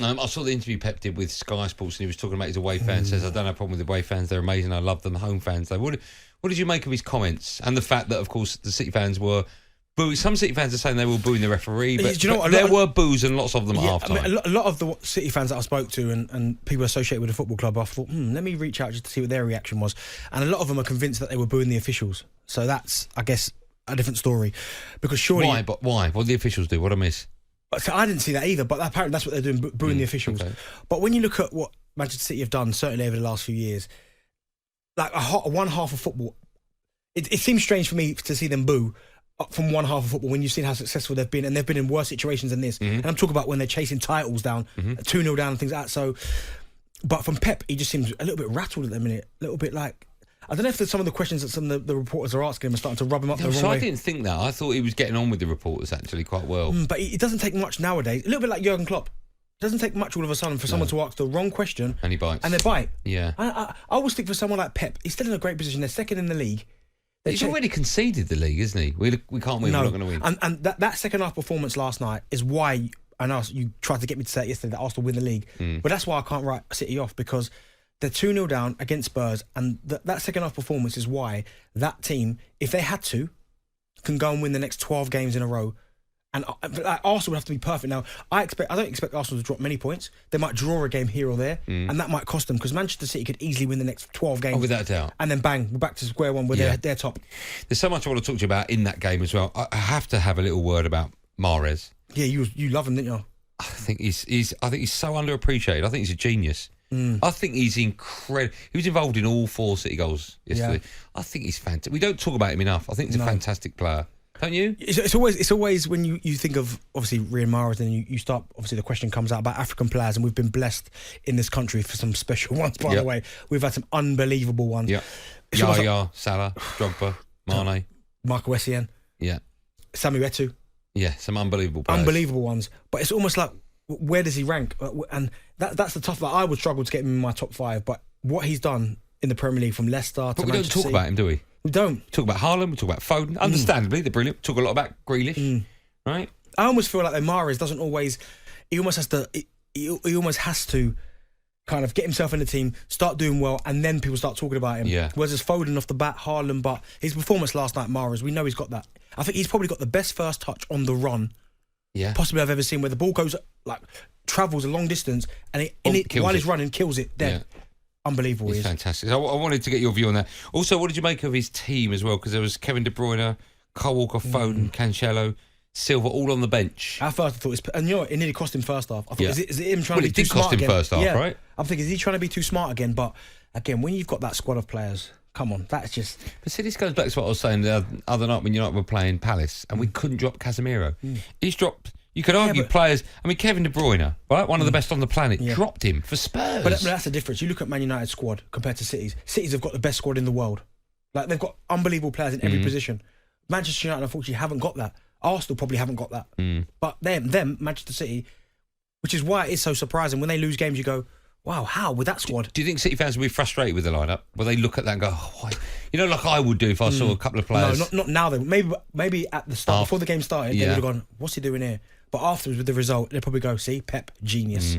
I saw the interview Pep did with Sky Sports, and he was talking about his away fans. Says, I don't have a problem with the away fans. They're amazing. I love them. Home fans, though. What did you make of his comments? And the fact that, of course, the City fans were booing. Some City fans are saying they were booing the referee, but, do you know what, there were boos and lots of them at half time. I mean, a lot of the City fans that I spoke to and people associated with the football club, I thought, let me reach out just to see what their reaction was. And a lot of them are convinced that they were booing the officials. So that's, I guess, a different story. Because surely... Why? But why? What did the officials do? What did I miss? So I didn't see that either, but apparently that's what they're doing, booing the officials. Okay. But when you look at what Manchester City have done, certainly over the last few years, like one half of football, it seems strange for me to see them boo from one half of football when you've seen how successful they've been, and they've been in worse situations than this. And I'm talking about when they're chasing titles down, 2-0 down and things like that. So, but from Pep, he just seems a little bit rattled at the minute, a little bit like... I don't know if some of the questions that some of the reporters are asking him are starting to rub him up the wrong way. I didn't think that. I thought he was getting on with the reporters actually quite well. But it doesn't take much nowadays. A little bit like Jurgen Klopp. It doesn't take much all of a sudden for someone to ask the wrong question. And he bites. And they bite. Yeah. I always think for someone like Pep, he's still in a great position. They're second in the league. He's already conceded the league, isn't he? We can't win. No. We're not going to win. And that second half performance last night is why, I know you tried to get me to say it yesterday, that Arsenal win the league. But that's why I can't write City off, because they're 2-0 down against Spurs, and that second half performance is why that team, if they had to, can go and win the next 12 games in a row. And Arsenal would have to be perfect. Now, I don't expect Arsenal to drop many points. They might draw a game here or there, and that might cost them, because Manchester City could easily win the next 12 games. Oh, without a doubt. And then bang, we're back to square one with their top. There's so much I want to talk to you about in that game as well. I have to have a little word about Mahrez. Yeah, you love him, didn't you? I think he's so underappreciated. I think he's a genius. I think he's incredible. He was involved in all 4 City goals yesterday. Yeah. I think he's fantastic. We don't talk about him enough. I think he's a fantastic player. Don't you? It's always when you think of, obviously, Riyad Mahrez, and you start, obviously the question comes out about African players, and we've been blessed in this country for some special ones, by the way. We've had some unbelievable ones. Yeah. Yaya, Salah, Drogba, Mane. Michael Essien. Yeah. Samuel Eto'o. Yeah, some unbelievable players. Unbelievable ones. But it's almost like, where does he rank? And that's the tough... Like, I would struggle to get him in my top 5, but what he's done in the Premier League from Leicester to Manchester City... But we don't talk about him, do we? We don't. We talk about Haaland, we talk about Foden. Understandably, they're brilliant. We talk a lot about Grealish, right? I almost feel like that Mahrez doesn't always... He almost has to kind of get himself in the team, start doing well, and then people start talking about him. Yeah. Whereas it's Foden off the bat, Haaland, but his performance last night, Mahrez, we know he's got that. I think he's probably got the best first touch on the run possibly I've ever seen, where the ball goes, like, travels a long distance, and while he's running, kills it dead. Yeah. Unbelievable. He's fantastic. I wanted to get your view on that. Also, what did you make of his team as well? Because there was Kevin De Bruyne, Kyle Walker, Foden, Cancelo, Silva, all on the bench. At first, I thought, and you know what, it nearly cost him first half. I thought, is it him trying to be too smart? Well, it did cost him first half, right? I'm thinking, is he trying to be too smart again? But again, when you've got that squad of players, come on, that's just... But see, this goes back to what I was saying the other night when United were playing Palace, and we couldn't drop Casemiro. He's dropped... You could argue players... I mean, Kevin De Bruyne, right? One of the best on the planet, dropped him for Spurs. But that's the difference. You look at Man United's squad compared to City's. City's have got the best squad in the world. Like, they've got unbelievable players in every position. Manchester United, unfortunately, haven't got that. Arsenal probably haven't got that. But them, Manchester City, which is why it's so surprising. When they lose games, you go, wow, how with that squad? Do you think City fans will be frustrated with the lineup? Will they look at that and go, oh, why? You know, like I would do if I saw a couple of players? No, not now. Though. Maybe at the start, before the game started, they would have gone, what's he doing here? But afterwards, with the result, they'll probably go, see, Pep, genius.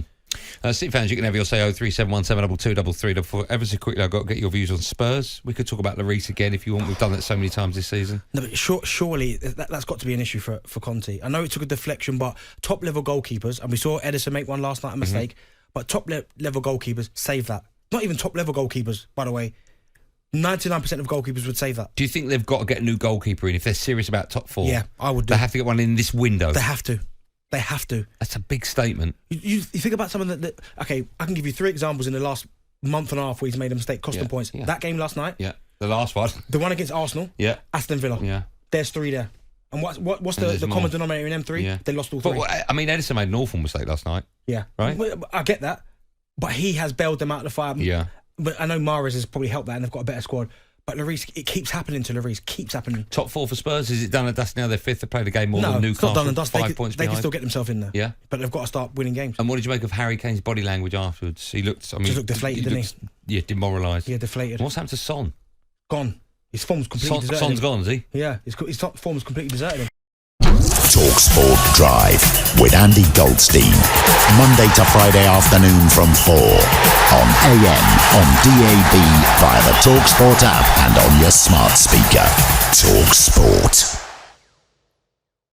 City fans, you can have your say 037172233. Ever so quickly, I've got to get your views on Spurs. We could talk about Lloris again if you want. We've done that so many times this season. No, but surely that's got to be an issue for Conte. I know it took a deflection, but top-level goalkeepers, and we saw Edison make one last night, a mistake, but top-level goalkeepers save that. Not even top-level goalkeepers, by the way. 99% of goalkeepers would save that. Do you think they've got to get a new goalkeeper in if they're serious about top 4? Yeah, I would do. They have to get one in this window. They have to. They have to. That's a big statement. You think about someone that... Okay, I can give you 3 examples in the last month and a half where he's made a mistake, cost them points. Yeah. That game last night. Yeah. The last one. The one against Arsenal. Yeah. Aston Villa. Yeah. There's 3 there. And what's the common denominator in M3? Yeah. They lost all 3. But, I mean, Edison made an awful mistake last night. Yeah. Right? I get that. But he has bailed them out of the fire. Yeah. But I know Mahrez has probably helped that, and they've got a better squad. But Lloris, it keeps happening to Lloris. Keeps happening. Top 4 for Spurs? Is it done and dusted now? They're 5th. They played a game more than Newcastle. It's not done and dusted. 5 points they behind. can still get themselves in there. Yeah. But they've got to start winning games. And what did you make of Harry Kane's body language afterwards? He looked... Just looked deflated, didn't he? Yeah, demoralised. Yeah, deflated. And what's happened to Son? Gone. His form's completely deserted. Son's gone, is he? Yeah, his form's completely deserted him. talkSPORT Drive with Andy Goldstein. Monday to Friday afternoon from 4 on AM, on DAB, via the talkSPORT app and on your smart speaker. talkSPORT.